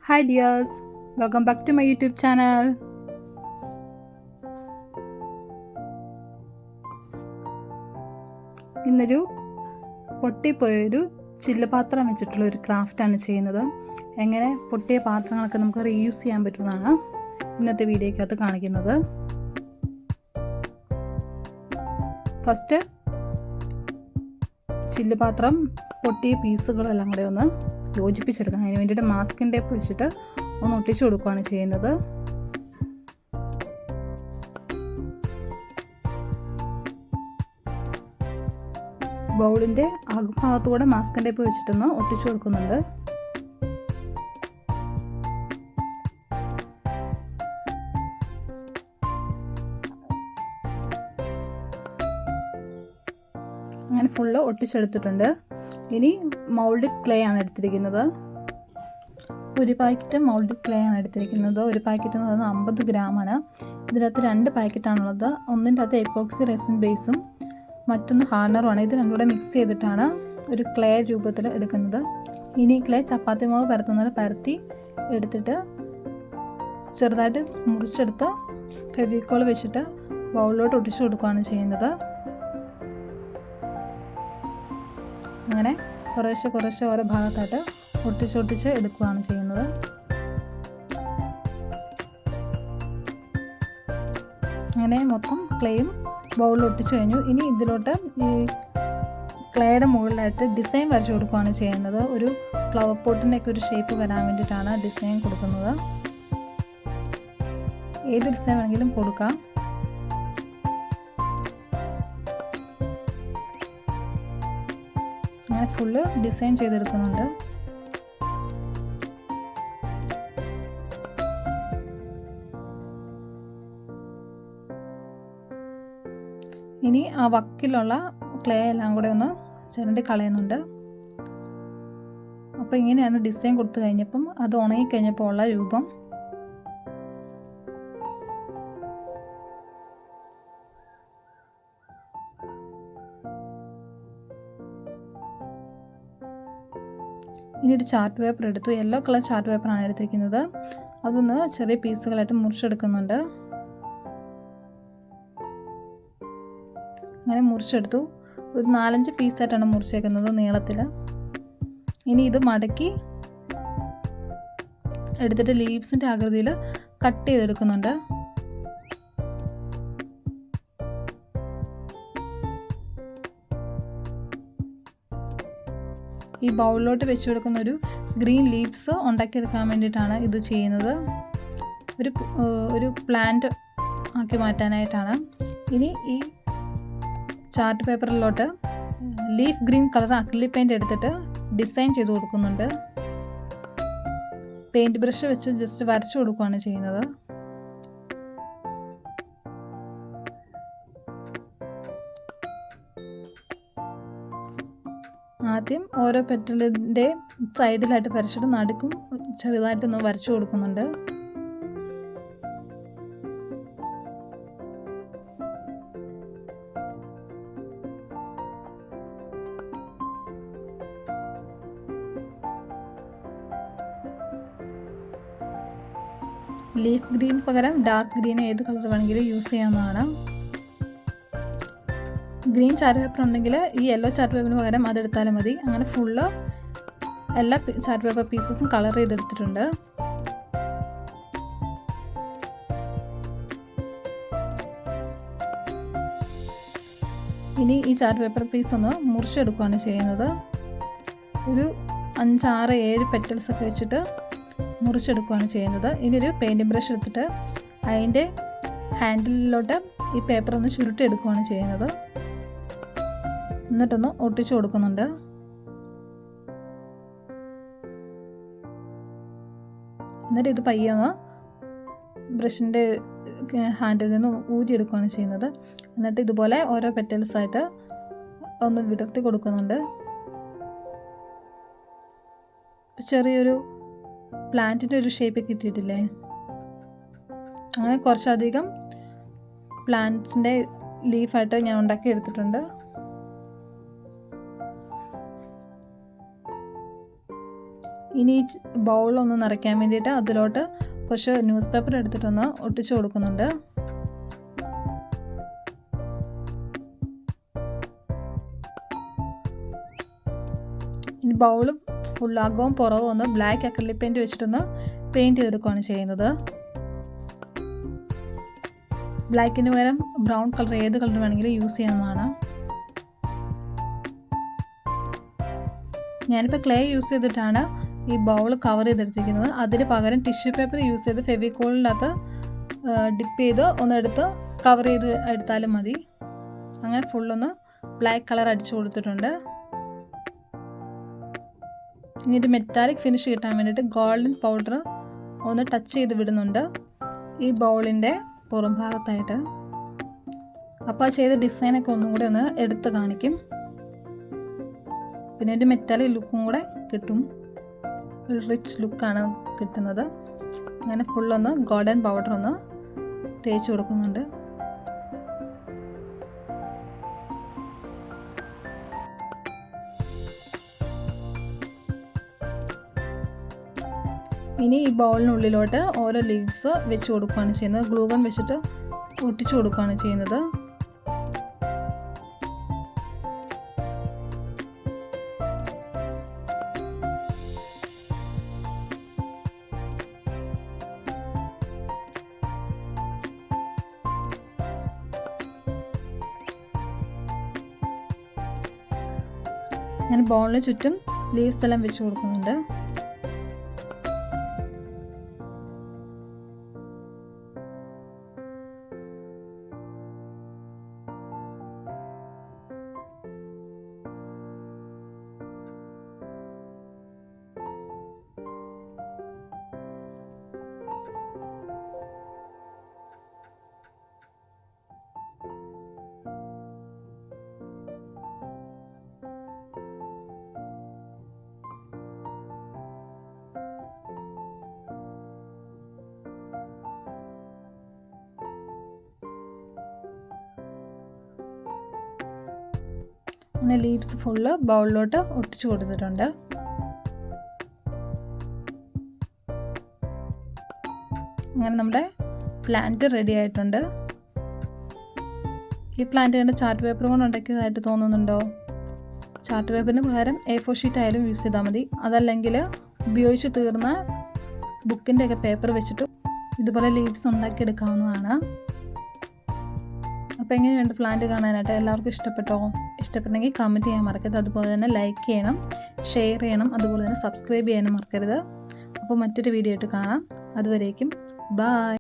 Hi dears, welcome back to my YouTube channel. ഇന്നൊരു പൊട്ടിപ്പോയൊരു ചില്ലുപാത്രം വെച്ചിട്ടുള്ള ഒരു ക്രാഫ്റ്റാണ് ചെയ്യുന്നത്. എങ്ങനെ പൊട്ടിയ പാത്രങ്ങളൊക്കെ നമുക്ക് റീയൂസ് ചെയ്യാൻ പറ്റുമെന്നാണ് ഇന്നത്തെ വീഡിയോയ്ക്കകത്ത് കാണിക്കുന്നത്. ഫസ്റ്റ് ചില്ലുപാത്രം പൊട്ടിയ പീസുകളെല്ലാം കൂടെ ഒന്ന് യോജിപ്പിച്ചെടുക്കണം. അതിന് വേണ്ടിയിട്ട് മാസ്കിൻ ടേപ്പ് വെച്ചിട്ട് ഒന്ന് ഒട്ടിച്ചു കൊടുക്കുകയാണ് ചെയ്യുന്നത്. ബൗളിൻ്റെ അകഭാഗത്തുകൂടെ മാസ്കിൻ ടേപ്പ് വെച്ചിട്ടൊന്ന് ഒട്ടിച്ചു കൊടുക്കുന്നുണ്ട്. അങ്ങനെ ഫുള്ള് ഒട്ടിച്ചെടുത്തിട്ടുണ്ട്. ഇനി മൗൾഡ് ക്ലേ ആണ് എടുത്തിരിക്കുന്നത്. ഒരു പാക്കറ്റ് മൗൾഡ് ക്ലേ ആണ് എടുത്തിരിക്കുന്നത്. ഒരു പാക്കറ്റ് എന്ന് പറയുന്നത് 50 ഗ്രാമാണ്. ഇതിനകത്ത് 2 പാക്കറ്റാണുള്ളത്. ഒന്നിൻ്റെ അകത്ത് എപ്പോക്സി റെസിൻ ബേസും മറ്റൊന്ന് ഹാർണറുമാണ്. ഇത് രണ്ടും കൂടെ മിക്സ് ചെയ്തിട്ടാണ് ഒരു ക്ലേ രൂപത്തിൽ എടുക്കുന്നത്. ഇനി ക്ലേ ചപ്പാത്തി മാവ് പരത്തുന്നത് പരത്തി എടുത്തിട്ട് ചെറുതായിട്ട് മുറിച്ചെടുത്ത് ഫെവിക്കോൾ വെച്ചിട്ട് ബൗളിലോട്ട് ഒട്ടിച്ചു കൊടുക്കുകയാണ് ചെയ്യുന്നത്. അങ്ങനെ കുറേശ്ശെ ഓരോ ഭാഗത്തായിട്ട് ഒട്ടിച്ചൊട്ടിച്ച് എടുക്കുകയാണ് ചെയ്യുന്നത്. അങ്ങനെ മൊത്തം ക്ലേയും ബൗളിൽ ഒട്ടിച്ചു കഴിഞ്ഞു. ഇനി ഇതിലോട്ട് ഈ ക്ലേയുടെ മുകളിലായിട്ട് ഡിസൈൻ വരച്ചു കൊടുക്കുകയാണ് ചെയ്യുന്നത്. ഒരു ഫ്ലവർ പോട്ടിൻ്റെയൊക്കെ ഒരു ഷേപ്പ് വരാൻ വേണ്ടിയിട്ടാണ് ഡിസൈൻ കൊടുക്കുന്നത്. ഏത് ഡിസൈൻ വേണമെങ്കിലും കൊടുക്കാം. അങ്ങനെ ഫുള്ള് ഡിസൈൻ ചെയ്തെടുക്കുന്നുണ്ട്. ഇനി ആ വക്കിലുള്ള ക്ലേ എല്ലാം കൂടെ ഒന്ന് ചിരണ്ടി കളയുന്നുണ്ട്. അപ്പോൾ ഇങ്ങനെയാണ് ഡിസൈൻ കൊടുത്തു കഴിഞ്ഞപ്പം അത് ഉണങ്ങിക്കഴിഞ്ഞപ്പോൾ ഉള്ള രൂപം. ഇനി ഒരു ചാർട്ട് പേപ്പർ എടുത്തു. യെല്ലോ കളർ ചാർട്ട് പേപ്പറാണ് എടുത്തിരിക്കുന്നത്. അതൊന്ന് ചെറിയ പീസുകളായിട്ട് മുറിച്ചെടുക്കുന്നുണ്ട്. അങ്ങനെ മുറിച്ചെടുത്തു. ഒരു 4-5 പീസായിട്ടാണ് മുറിച്ചേക്കുന്നത് നീളത്തിൽ. ഇനി ഇത് മടക്കി എടുത്തിട്ട് ലീവ്സിൻ്റെ ആകൃതിയിൽ കട്ട് ചെയ്തെടുക്കുന്നുണ്ട്. ഈ ബൗളിലോട്ട് വെച്ച് കൊടുക്കുന്ന ഒരു ഗ്രീൻ ലീവ്സ് ഉണ്ടാക്കിയെടുക്കാൻ വേണ്ടിയിട്ടാണ് ഇത് ചെയ്യുന്നത്. ഒരു പ്ലാന്റ് ആക്കി മാറ്റാനായിട്ടാണ്. ഇനി ഈ ചാർട്ട് പേപ്പറിലോട്ട് leaf green colour acrylic paint എടുത്തിട്ട് ഡിസൈൻ ചെയ്ത് കൊടുക്കുന്നുണ്ട്. പെയിൻറ് ബ്രഷ് വെച്ച് ജസ്റ്റ് വരച്ചു കൊടുക്കുകയാണ് ചെയ്യുന്നത്. ആദ്യം ഓരോ പെറ്റലിൻ്റെ സൈഡിലായിട്ട് വരച്ചിട്ട് നടുക്കും ചെറുതായിട്ടൊന്ന് വരച്ചു കൊടുക്കുന്നുണ്ട്. ലീഫ് ഗ്രീൻ പകരം ഡാർക്ക് ഗ്രീൻ ഏത് കളർ വേണമെങ്കിലും യൂസ് ചെയ്യാവുന്നതാണ്. ഗ്രീൻ ചാർട്ട് പേപ്പർ ഉണ്ടെങ്കിൽ ഈ യെല്ലോ ചാർട്ട് പേപ്പറിന് പകരം അതെടുത്താലും മതി. അങ്ങനെ ഫുള്ള് എല്ലാ ചാർട്ട് പേപ്പർ പീസസും കളർ ചെയ്തെടുത്തിട്ടുണ്ട്. ഇനി ഈ ചാർട്ട് പേപ്പർ പീസ് ഒന്ന് മുറിച്ചെടുക്കുകയാണ് ചെയ്യുന്നത്. ഒരു 5, 6, 7 പെറ്റൽസ് ഒക്കെ വെച്ചിട്ട് മുറിച്ചെടുക്കുകയാണ് ചെയ്യുന്നത്. ഇനി ഒരു പെയിൻറ്റിംഗ് ബ്രഷ് എടുത്തിട്ട് അതിൻ്റെ ഹാൻഡിലോട്ട് ഈ പേപ്പർ ഒന്ന് ചുരുട്ടിയെടുക്കുകയാണ് ചെയ്യുന്നത്. എന്നിട്ടൊന്ന് ഒട്ടിച്ചു കൊടുക്കുന്നുണ്ട്. എന്നിട്ട് ഇത് പയ്യെ ഒന്ന് ബ്രഷിൻ്റെ ഹാൻഡിൽ നിന്ന് ഊരിയെടുക്കുകയാണ് ചെയ്യുന്നത്. എന്നിട്ട് ഇതുപോലെ ഓരോ പെറ്റൽസായിട്ട് ഒന്ന് വിടർത്തി കൊടുക്കുന്നുണ്ട്. ചെറിയൊരു പ്ലാന്റിൻ്റെ ഒരു ഷേപ്പ് കിട്ടിയിട്ടില്ലേ? അങ്ങനെ കുറച്ചധികം പ്ലാന്റ്സിൻ്റെ ലീഫായിട്ട് ഞാൻ ഉണ്ടാക്കി എടുത്തിട്ടുണ്ട്. ഇനി ഈ ബൗളൊന്ന് നിറയ്ക്കാൻ വേണ്ടിയിട്ട് അതിലോട്ട് കുറച്ച് ന്യൂസ് പേപ്പർ എടുത്തിട്ടൊന്ന് ഒട്ടിച്ചു കൊടുക്കുന്നുണ്ട്. ഇനി ബൗൾ ഫുൾ അകവും പുറവും ഒന്ന് ബ്ലാക്ക് അക്രിലിക് പെയിൻറ്റ് വെച്ചിട്ടൊന്ന് പെയിൻറ്റ് ചെയ്തെടുക്കുകയാണ് ചെയ്യുന്നത്. ബ്ലാക്കിന് പകരം ബ്രൗൺ കളർ ഏത് കളർ വേണമെങ്കിലും യൂസ് ചെയ്യാവുന്നതാണ്. ഞാനിപ്പോൾ ക്ലേ യൂസ് ചെയ്തിട്ടാണ് ഈ ബൗൾ കവർ ചെയ്തെടുത്തിരിക്കുന്നത്. അതിന് പകരം ടിഷ്യൂ പേപ്പർ യൂസ് ചെയ്ത് ഫെവിക്കോളിനകത്ത് ഡിപ്പ് ചെയ്ത് ഒന്നെടുത്ത് കവർ ചെയ്ത് എടുത്താലും മതി. അങ്ങനെ ഫുള്ളൊന്ന് ബ്ലാക്ക് കളർ അടിച്ചു കൊടുത്തിട്ടുണ്ട്. ഇനി ഇത് മെറ്റാലിക് ഫിനിഷ് കിട്ടാൻ വേണ്ടിയിട്ട് ഗോൾഡൻ പൗഡർ ഒന്ന് ടച്ച് ചെയ്ത് വിടുന്നുണ്ട് ഈ ബൗളിൻ്റെ പുറം ഭാഗത്തായിട്ട്. അപ്പോൾ ആ ചെയ്ത ഡിസൈനൊക്കെ ഒന്നും കൂടെ ഒന്ന് എടുത്ത് കാണിക്കും. പിന്നെ ഒരു മെറ്റാലിക് ലുക്കും കൂടെ കിട്ടും. ഒരു റിച്ച് ലുക്കാണ് കിട്ടുന്നത്. അങ്ങനെ ഫുള്ളൊന്ന് ഗോൾഡൻ പൗഡർ ഒന്ന് തേച്ച് കൊടുക്കുന്നുണ്ട്. ഇനി ഈ ബൗളിനുള്ളിലോട്ട് ഓരോ ലീവ്സ് വെച്ച് കൊടുക്കുകയാണ് ചെയ്യുന്നത്. ഗ്ലൂ ഗൺ വെച്ചിട്ട് ഒട്ടിച്ചു കൊടുക്കുകയാണ് ചെയ്യുന്നത്. ഞാൻ ബൗളിന് ചുറ്റും ലീവ്സ് എല്ലാം വെച്ച് കൊടുക്കുന്നുണ്ട്. അങ്ങനെ ലീവ്സ് ഫുള്ള് ബൗളിലോട്ട് ഒട്ടിച്ചു കൊടുത്തിട്ടുണ്ട്. അങ്ങനെ നമ്മുടെ പ്ലാന്റ് റെഡി ആയിട്ടുണ്ട്. ഈ പ്ലാന്റ് കണ്ട് ചാർട്ട് പേപ്പർ കൊണ്ട് ഉണ്ടാക്കിയതായിട്ട് തോന്നുന്നുണ്ടോ? ചാർട്ട് പേപ്പറിന് പകരം A4 ഷീറ്റ് ആയാലും യൂസ് ചെയ്താൽ മതി. അതല്ലെങ്കിൽ ഉപയോഗിച്ച് തീർന്ന ബുക്കിൻ്റെയൊക്കെ പേപ്പർ വെച്ചിട്ട് ഇതുപോലെ ലീവ്സ് ഉണ്ടാക്കിയെടുക്കാവുന്നതാണ്. അപ്പോൾ എങ്ങനെയുണ്ട് പ്ലാന്റ് കാണാനായിട്ട്? എല്ലാവർക്കും ഇഷ്ടപ്പെട്ടോ? ഇഷ്ടപ്പെട്ടെങ്കിൽ കമൻറ്റ് ചെയ്യാൻ മറക്കരുത്. അതുപോലെ തന്നെ ലൈക്ക് ചെയ്യണം, ഷെയർ ചെയ്യണം, അതുപോലെ തന്നെ സബ്സ്ക്രൈബ് ചെയ്യാനും മറക്കരുത്. അപ്പോൾ മറ്റൊരു വീഡിയോ ആയിട്ട് കാണാം. അതുവരേക്കും ബൈ.